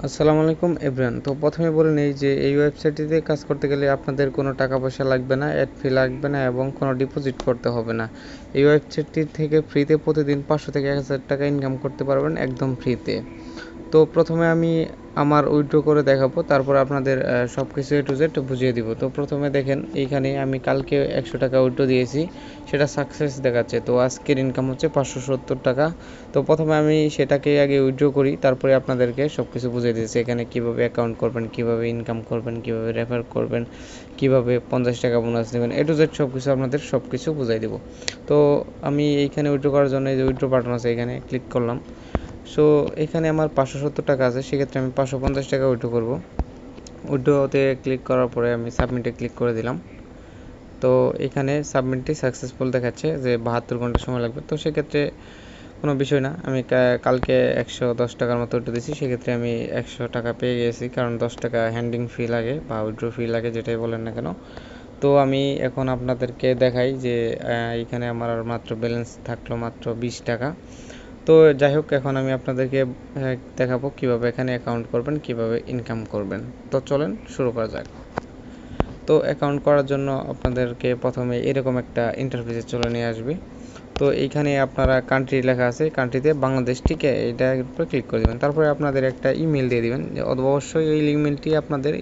আসসালামু আলাইকুম এভরিওয়ান। তো প্রথমে বলে নেই যে এই ওয়েবসাইটটিতে কাজ করতে গেলে আপনাদের কোনো টাকা পয়সা লাগবে না, অ্যাড ফি লাগবে না এবং কোনো ডিপোজিট করতে হবে না। এই ওয়েবসাইটটি থেকে ফ্রিতে প্রতিদিন 500 থেকে 1000 টাকা ইনকাম করতে পারবেন একদম ফ্রিতে। তো প্রথমে আমি আমার উইথড্র করে দেখাবো, তারপর আপনাদের সব কিছু এ টু জেড বুঝিয়ে দিব। তো প্রথমে দেখেন এইখানে আমি কালকে 100 টাকা উইথড্র দিয়েছি, সেটা সাকসেস দেখাচ্ছে। তো আজকের ইনকাম হচ্ছে 570 টাকা। তো প্রথমে আমি সেটাকে আগে উইথড্র করি, তারপরে আপনাদেরকে সব কিছু বুঝিয়ে দিয়েছি এখানে কীভাবে অ্যাকাউন্ট করবেন, কীভাবে ইনকাম করবেন, কীভাবে রেফার করবেন, কীভাবে 50 টাকা বোনাস নেবেন, এ টু জেড সব কিছু আপনাদের সব কিছু বুঝিয়ে দেবো। তো আমি এইখানে উইথড্র করার জন্য এই যে উইথড্র বাটন আছে এখানে ক্লিক করলাম। সো এখানে আমার 570 টাকা আছে, সেক্ষেত্রে আমি 550 টাকা উইথড্র করব। উইথড্রতে ক্লিক করার পরে আমি সাবমিটে ক্লিক করে দিলাম। তো এখানে সাবমিটটি সাকসেসফুল দেখাচ্ছে যে 72 ঘন্টা সময় লাগবে। তো সেক্ষেত্রে কোনো বিষয় না, আমি কালকে 110 টাকার মতো উইথড্র দিয়েছি, সেক্ষেত্রে আমি 100 টাকা পেয়ে গিয়েছি, কারণ 10 টাকা হ্যান্ডিং ফি লাগে বা উইথড্র ফি লাগে, যেটাই বলেন না কেন। তো আমি এখন আপনাদেরকে দেখাই যে এখানে আমার মাত্র ব্যালেন্স থাকলো মাত্র 20 টাকা। তো যাই হোক, এখন আমি আপনাদেরকে দেখাবো কিভাবে এখানে অ্যাকাউন্ট করবেন, কিভাবে ইনকাম করবেন। তো চলেন শুরু করা যাক। তো অ্যাকাউন্ট করার জন্য আপনাদেরকে প্রথমে এরকম একটা ইন্টারফেসে চলে নিয়ে আসবে। তো এইখানে আপনারা কান্ট্রি লেখা আছে, কান্ট্রিতে বাংলাদেশ, ঠিক আছে, এটার উপরে ক্লিক করে দেবেন। তারপরে আপনাদের একটা ইমেল দিয়ে দেবেন, অবশ্যই এই ইমেলটি আপনাদের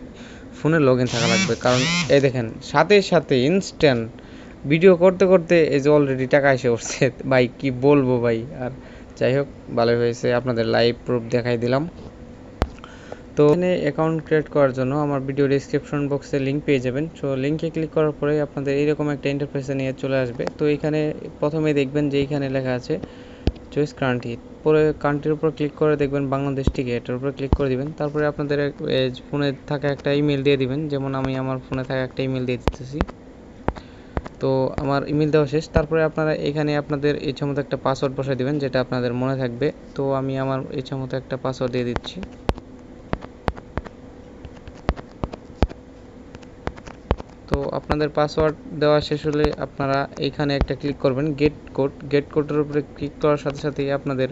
ফোনে লগ ইন থাকা লাগবে, কারণ এই দেখেন সাথে সাথে ইনস্ট্যান্ট ভিডিও করতে করতে এই যে অলরেডি টাকা এসে উঠছে ভাই, কি বলবো ভাই। আর যাই হোক, ভালো হয়েছে, আপনাদের লাইভ প্রুফ দেখাই দিলাম। তো এখানে অ্যাকাউন্ট ক্রিয়েট করার জন্য আমার ভিডিও ডেসক্রিপশন বক্সে লিঙ্ক পেয়ে যাবেন। সো লিঙ্কে ক্লিক করার পরে আপনাদের এরকম একটা ইন্টারফেসে নিয়ে চলে আসবে। তো এখানে প্রথমে দেখবেন যে এইখানে লেখা আছে চয়েস কান্ট্রি, পরে কান্ট্রির উপর ক্লিক করে দেখবেন বাংলাদেশ, ঠিক আছে, এটার উপর ক্লিক করে দিবেন। তারপরে আপনাদের ফোনে থাকা একটা ইমেল দিয়ে দিবেন, যেমন আমি আমার ফোনে থাকা একটা ইমেল দিয়ে দিতেছি। তো আমার ইমেল দেওয়া শেষ। তারপরে আপনারা এখানে আপনাদের ইচ্ছা মতো একটা পাসওয়ার্ড বসাই দিবেন, যেটা আপনাদের মনে থাকবে। তো আমি আমার ইচ্ছা মতো একটা পাসওয়ার্ড দিয়ে দিচ্ছি। তো আপনাদের পাসওয়ার্ড দেওয়া শেষ হলে আপনারা এইখানে একটা ক্লিক করবেন গেট কোড। গেট কোডের উপরে ক্লিক করার সাথে সাথেই আপনাদের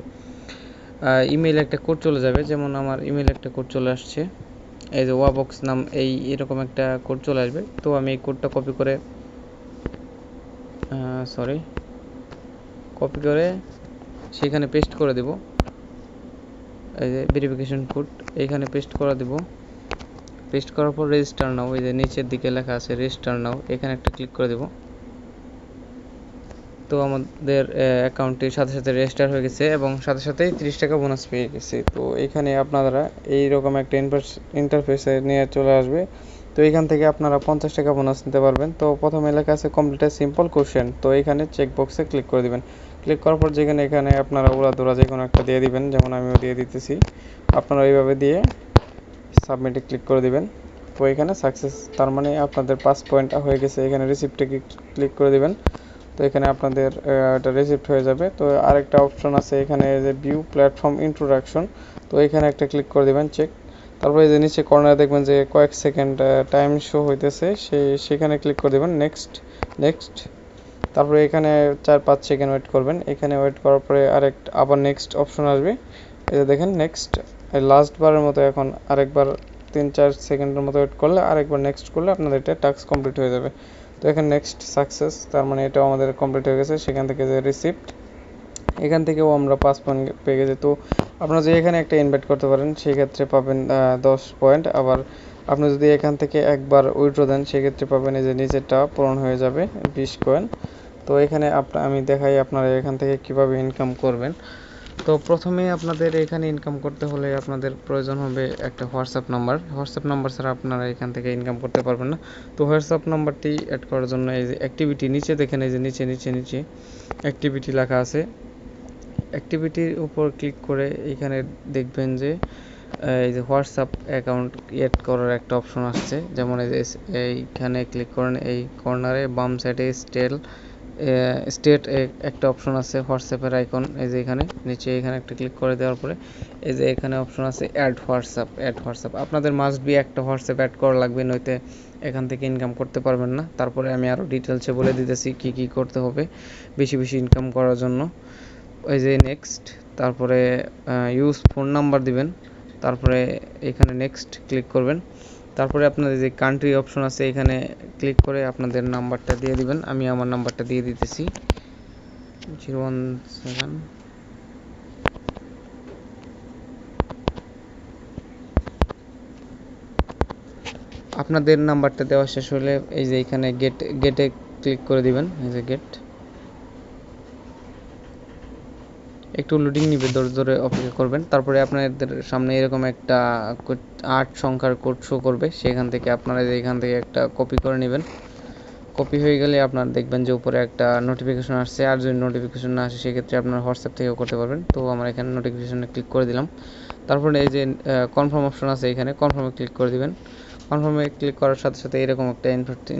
ইমেইল একটা কোড চলে যাবে, যেমন আমার ইমেইল একটা কোড চলে আসছে, এই যে ওয়াবক্স নাম, এরকম একটা কোড চলে আসবে। তো আমি এই কোডটা কপি করে সেখানে পেস্ট করে দেব। এই যে ভেরিফিকেশন কোড এইখানে পেস্ট করে দেব। পেস্ট করার পর রেজিস্টার নাও, এই যে নিচের দিকে লেখা আছে রেজিস্টার নাও, এখানে একটা ক্লিক করে দেব। তো আমাদের অ্যাকাউন্টটির সাথে সাথে রেজিস্টার হয়ে গেছে এবং সাথে সাথেই 30 টাকা বোনাস পেয়ে গেছে। তো এখানে আপনারা এইরকম একটা ইন্টারফেসে নিয়ে চলে আসবে। তো এখান থেকে আপনারা 50 টাকা বোনাস নিতে পারবেন। তো প্রথমে লেখা আছে কমপ্লিট এ সিম্পল কোশ্চেন, তো এখানে চেকবক্সে ক্লিক করে দিবেন। ক্লিক করার পর এখানে আপনারা উড়াধুরা যে কোনো একটা দিয়ে দিবেন, যেমন আমিও দিয়ে দিতেছি। আপনারা এইভাবে দিয়ে সাবমিটে ক্লিক করে দিবেন। তো এখানে সাকসেস, তার মানে আপনাদের 5 পয়েন্ট হয়ে গেছে। এখানে রিসিপ্টে ক্লিক করে দিবেন। তো এখানে আপনাদের এটা রিসিপ্ট হয়ে যাবে। তো আরেকটা অপশন আছে এখানে যে ভিউ প্ল্যাটফর্ম ইন্ট্রোডাকশন, তো এখানে একটা ক্লিক করে দিবেন চেক। তারপরে এই যে নিচে কর্নারে দেখবেন যে কয়েক সেকেন্ড টাইম শো হইতেছে, সেখানে ক্লিক করে দেবেন নেক্সট নেক্সট। তারপরে এখানে 4-5 সেকেন্ড ওয়েট করবেন। এখানে ওয়েট করার পরে আবার নেক্সট অপশন আসবে, এই যে দেখেন নেক্সট। লাস্ট বারের মতো এখন আরেকবার 3-4 সেকেন্ডের মতো ওয়েট করলে আরেকবার নেক্সট করলে আপনাদের এটা টাস্ক কমপ্লিট হয়ে যাবে। তো এখানে নেক্সট সাকসেস, তার মানে এটাও আমাদের কমপ্লিট হয়ে গেছে। সেখান থেকে যে রিসিপ্ট, এখান থেকেও আমরা 5 পয়েন্ট পেয়ে গেছি। তো আপনারা যদি এখানে একটা ইনভাইট করতে পারেন সেক্ষেত্রে পাবেন 10 পয়েন্ট। আবার আপনি যদি এখান থেকে একবার উইথড্র দেন সেক্ষেত্রে পাবেন এই যে নিচেরটা পূরণ হয়ে যাবে 20 কয়েন। তো এখানে আমি দেখাই আপনারা এখান থেকে কিভাবে ইনকাম করবেন। তো প্রথমে আপনাদের এখানে ইনকাম করতে হলে আপনাদের প্রয়োজন হবে একটা হোয়াটসঅ্যাপ নাম্বার ছাড়া আপনারা এখান থেকে ইনকাম করতে পারবেন না। তো হোয়াটসঅ্যাপ নাম্বারটি অ্যাড করার জন্য এই যে অ্যাক্টিভিটি নিচে দেখেন, এই যে নিচে অ্যাক্টিভিটি লেখা আছে। অ্যাক্টিভিটির উপর ক্লিক করে এখানে দেখবেন যে এই যে হোয়াটসঅ্যাপ অ্যাকাউন্ট অ্যাড করার একটা অপশন আসছে, যেমন এই যে এইখানে ক্লিক করেন, এই কর্নারে বাম সাইডে স্টেট একটা অপশন আছে হোয়াটসঅ্যাপের আইকন, এই যে এখানে নিচে এখানে একটা ক্লিক করে দেওয়ার পরে এই যে এখানে অপশন আছে অ্যাড হোয়াটসঅ্যাপ। আপনাদের মাস্ট বি একটা হোয়াটসঅ্যাপ অ্যাড করা লাগবে, নয়তো এখান থেকে ইনকাম করতে পারবেন না। তারপরে আমি আরও ডিটেলসে বলে দিতেছি কি করতে হবে বেশি ইনকাম করার জন্য। ওই যে নেক্সট, তারপরে ইউজ ফোন নাম্বার দিবেন। তারপরে এখানে নেক্সট ক্লিক করবেন। তারপরে আপনাদের যে কান্ট্রি অপশন আছে এখানে ক্লিক করে আপনাদের নাম্বারটা দিয়ে দিবেন। আমি আমার নাম্বারটা দিয়ে দিতেছি 017। আপনাদের নাম্বারটা দেওয়া শেষ হলে এই যে এখানে গেটে ক্লিক করে দিবেন। এই যে গেট, একটু লোডিং নিবে, ধৈর্য ধরে অপেক্ষা করবেন। তারপরে আপনাদের সামনে এরকম একটা 8 সংখ্যার কোড শো করবে, সেখান থেকে আপনারা এখান থেকে একটা কপি করে নেবেন। কপি হয়ে গেলে আপনার দেখবেন যে উপরে একটা নোটিফিকেশন আসছে, আর যদি নোটিফিকেশন না আসে সেক্ষেত্রে আপনার হোয়াটসঅ্যাপ থেকেও করতে পারবেন। তো আমরা এখানে নোটিফিকেশনে ক্লিক করে দিলাম। তারপরে এই যে কনফার্ম অপশন আছে এখানে কনফার্মে ক্লিক করে দিবেন। কনফার্মে ক্লিক করার সাথে সাথে এরকম একটা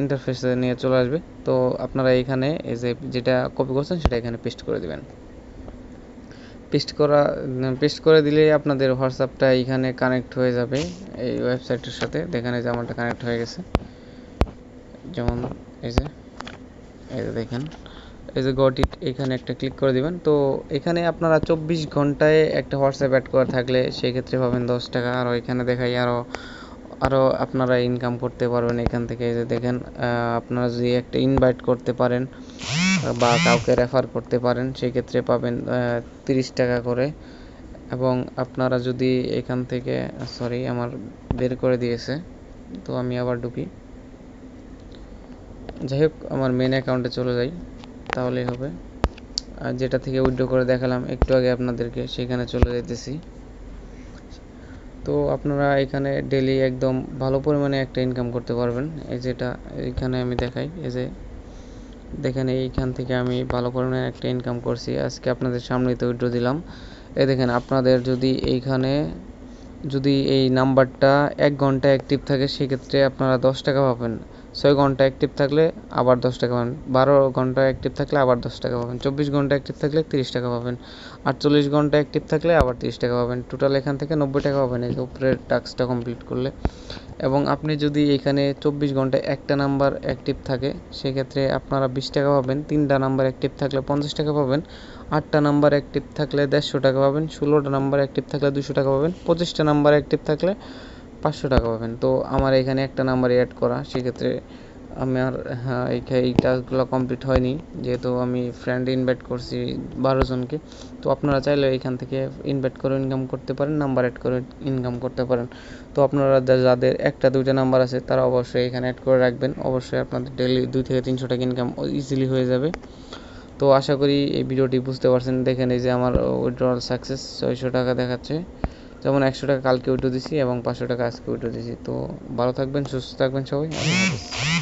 ইন্টারফেস নিয়ে চলে আসবে। তো আপনারা এখানে এই যে যেটা কপি করছেন সেটা এখানে পেস্ট করে দিবেন। পেস্ট করে দিলে আপনাদের হোয়াটসঅ্যাপটা এখানে কানেক্ট হয়ে যাবে এই ওয়েবসাইটের সাথে। দেখেন এই যে আমারটা কানেক্ট হয়ে গেছে। যেমন এই যে দেখেন এই যে গট ইট, এখানে একটা ক্লিক করে দিবেন। তো এখানে আপনারা 24 ঘন্টায় একটা হোয়াটসঅ্যাপ অ্যাড করা থাকলে সেক্ষেত্রে পাবেন 10 টাকা। আর এখানে দেখাই আরও আপনারা ইনকাম করতে পারবেন এখান থেকে। এই যে দেখেন আপনারা যদি একটা ইনভাইট করতে পারেন বা কাউকে রেফার করতে পারেন সেক্ষেত্রে পাবেন 30 টাকা করে। এবং আপনারা যদি এখান থেকে আমার বের করে দিয়েছে, তো আমি আবার ঢুকি। যাই হোক, আমার মেন অ্যাকাউন্টে চলে যাই, তাহলেই হবে। আর যেটা থেকে উইথড্র করে দেখালাম একটু আগে আপনাদেরকে, সেখানে চলে যেতেছি। তো আপনারা এখানে ডেলি একদম ভালো পরিমাণে একটা ইনকাম করতে পারবেন। এই যেটা এখানে আমি দেখাই, এই যে দেখেন এইখান থেকে আমি ভালো পরিমাণে একটা ইনকাম করছি। আজকে আপনাদের সামনেই তো উইথড্র দিলাম। এই দেখেন আপনাদের যদি এইখানে এই নাম্বারটা 1 ঘন্টা অ্যাক্টিভ থাকে সেক্ষেত্রে আপনারা 10 টাকা পাবেন। 6 ঘন্টা অ্যাক্টিভ থাকলে আবার 10 টাকা পাবেন। 12 ঘন্টা অ্যাক্টিভ থাকলে আবার 10 টাকা পাবেন। 24 ঘন্টা অ্যাক্টিভ থাকলে 30 টাকা পাবেন। 48 ঘন্টা অ্যাক্টিভ থাকলে আবার 30 টাকা পাবেন। টোটাল এখান থেকে 90 টাকা পাবেন এই উপরের টাস্কটা কমপ্লিট করলে। এবং আপনি যদি এখানে 24 ঘন্টায় একটা নাম্বার অ্যাক্টিভ থাকে সেক্ষেত্রে আপনারা 20 টাকা পাবেন। 3টা নাম্বার অ্যাক্টিভ থাকলে 50 টাকা পাবেন। 8টা নাম্বার অ্যাক্টিভ থাকলে 150 টাকা পাবেন। 16টা নাম্বার অ্যাক্টিভ থাকলে 200 টাকা পাবেন। 25টা নাম্বার অ্যাক্টিভ থাকলে 500 টাকা পাবেন। তো আমার এখানে একটা নাম্বার অ্যাড করা, সেক্ষেত্রে আমার এই টাস্কগুলো কমপ্লিট হয়নি, যেহেতু আমি ফ্রেন্ড ইনভাইট করছি 12 জনকে। তো আপনারা চাইলে এখান থেকে ইনভাইট করে ইনকাম করতে পারেন, নাম্বার অ্যাড করে ইনকাম করতে পারেন। তো আপনারা যাদের 1টা 2টা নাম্বার আছে তারা অবশ্যই এখানে অ্যাড করে রাখবেন। অবশ্যই আপনাদের ডেইলি 2 থেকে 300 টাকা ইনকাম ইজিলি হয়ে যাবে। তো আশা করি এই ভিডিওটি বুঝতে পারছেন। দেখেন এই যে আমার উইথড্রয়াল সাকসেস 600 টাকা দেখাচ্ছে। যেমন 100 টাকা কালকে উইথড্র দিছি এবং 500 টাকা আজকে উইথড্র দিছি। তো ভালো থাকবেন, সুস্থ থাকবেন সবাই। আল্লাহ হাফেজ।